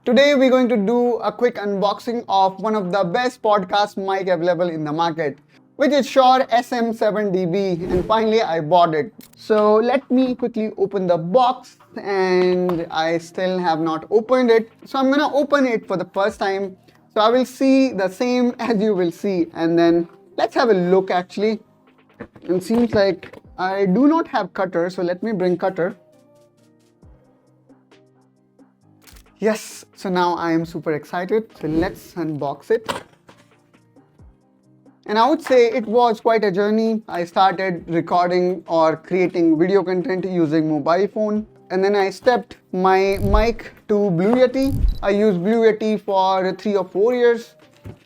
Today we're going to do a quick unboxing of one of the best podcast mic available in the market, which is Shure SM7dB, and finally I bought it. So let me quickly open the box, and I still have not opened it. So I'm gonna open it for the first time. So I will see the same as you will see, and then let's have a look actually. It seems like I do not have cutter, so let me bring cutter. Yes, so now I am super excited. So let's unbox it. And I would say it was quite a journey. I started recording or creating video content using mobile phone. And then I stepped my mic to Blue Yeti. I used Blue Yeti for 3 or 4 years.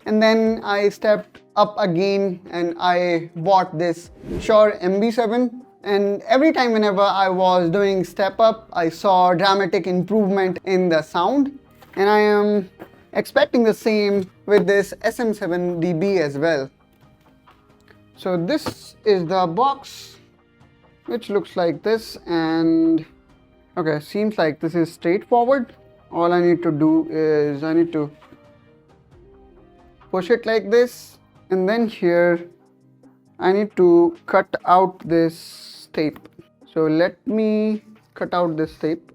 And then I stepped up again and I bought this Shure MV7. And every time whenever I was doing step up, I saw dramatic improvement in the sound. And I am expecting the same with this SM7dB as well. So this is the box, which looks like this, and okay, seems like this is straightforward. All I need to do is I need to push it like this, and then here I need to cut out this tape. So let me cut out this tape.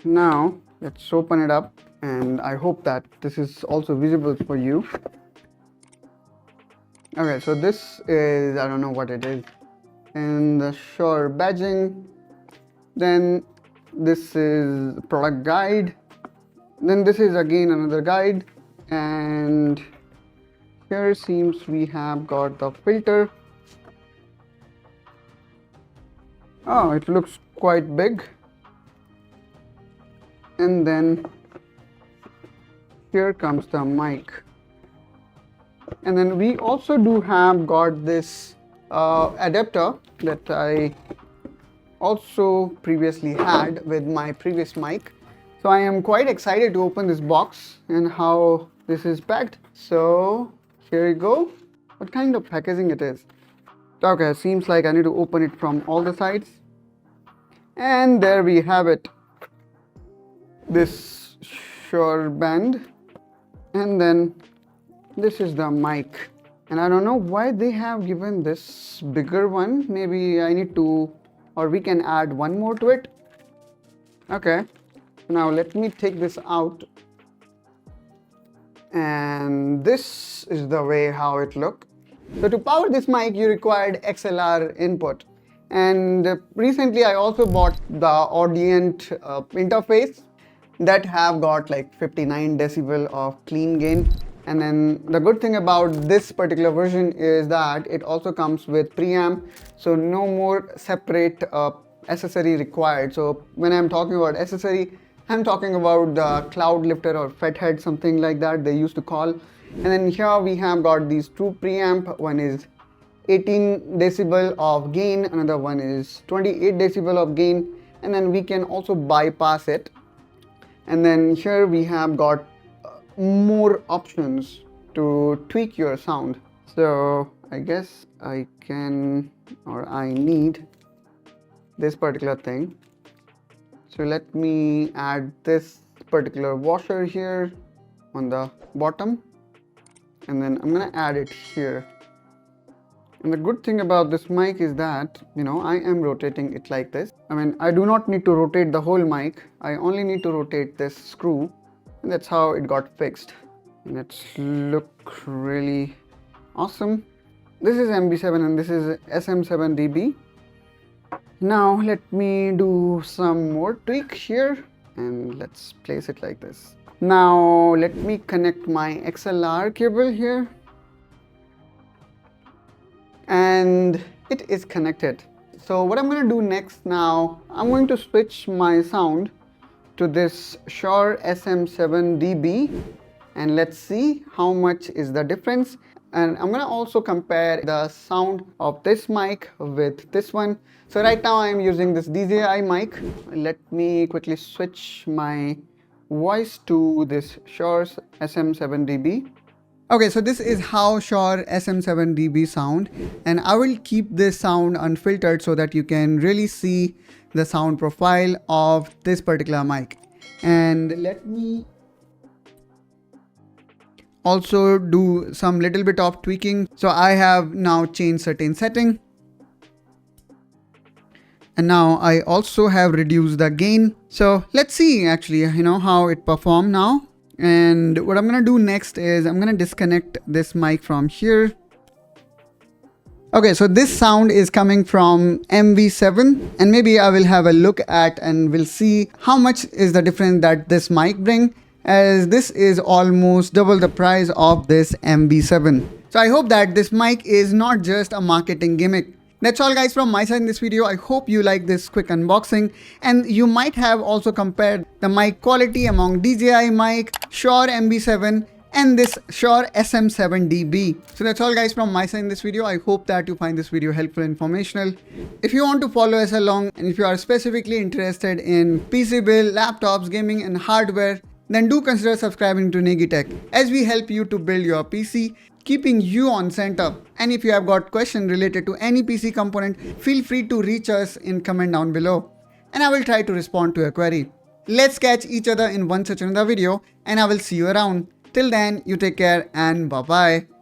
Now let's open it up, and I hope that this is also visible for you. Okay, so this is, I don't know what it is, and the Shure badging. Then this is product guide. Then this is again another guide, and here seems we have got the filter. Oh, it looks quite big. And then here comes the mic. And then we also do have got this adapter that I also previously had with my previous mic. So I am quite excited to open this box and how this is packed. So here you go. What kind of packaging it is? Okay, seems like I need to open it from all the sides. And there we have it. This Shure band. And then this is the mic. And I don't know why they have given this bigger one. Maybe I need to, or we can add one more to it. Okay. Now let me take this out. And this is the way how it looks. So to power this mic, you required XLR input. And recently I also bought the Audient interface that have got like 59 decibel of clean gain. And then the good thing about this particular version is that it also comes with preamp, so no more separate accessory required. So when I'm talking about accessory, I'm talking about the cloud lifter or fathead, something like that they used to call. And then here we have got these two preamp. One is 18 decibel of gain, another one is 28 decibel of gain, and then we can also bypass it. And then here we have got more options to tweak your sound. So I guess I can, or I need this particular thing. So let me add this particular washer here on the bottom, and then I'm gonna add it here. And the good thing about this mic is that, I am rotating it like this. I mean, I do not need to rotate the whole mic. I only need to rotate this screw. And that's how it got fixed. And it's look really awesome. This is MV7 and this is SM7dB. Now let me do some more tweak here, and let's place it like this. Now let me connect my XLR cable here. And it is connected. So what I'm going to do next now, I'm going to switch my sound to this Shure SM7dB, and let's see how much is the difference. And I'm going to also compare the sound of this mic with this one. So right now I'm using this DJI mic. Let me quickly switch my voice to this Shure SM7dB. Okay, so this is how Shure SM7dB sound, and I will keep this sound unfiltered so that you can really see the sound profile of this particular mic. And let me also do some little bit of tweaking. So I have now changed certain setting. And now I also have reduced the gain. So let's see actually, how it performs now. And what I'm going to do next is I'm going to disconnect this mic from here. Okay, so this sound is coming from MV7, and maybe I will have a look at and we'll see how much is the difference that this mic brings, as this is almost double the price of this MV7. So I hope that this mic is not just a marketing gimmick. That's all guys from my side in this video. I hope you like this quick unboxing, and you might have also compared the mic quality among DJI Mic, SHURE MV7 and this SHURE SM7dB. So that's all guys from my side in this video. I hope that you find this video helpful and informational. If you want to follow us along, and if you are specifically interested in PC build, laptops, gaming and hardware, then do consider subscribing to NeGI Tech, as we help you to build your PC, keeping you on center. And if you have got questions related to any PC component, feel free to reach us in comment down below, and I will try to respond to your query. Let's catch each other in one such another video, and I will see you around. Till then, you take care and bye-bye.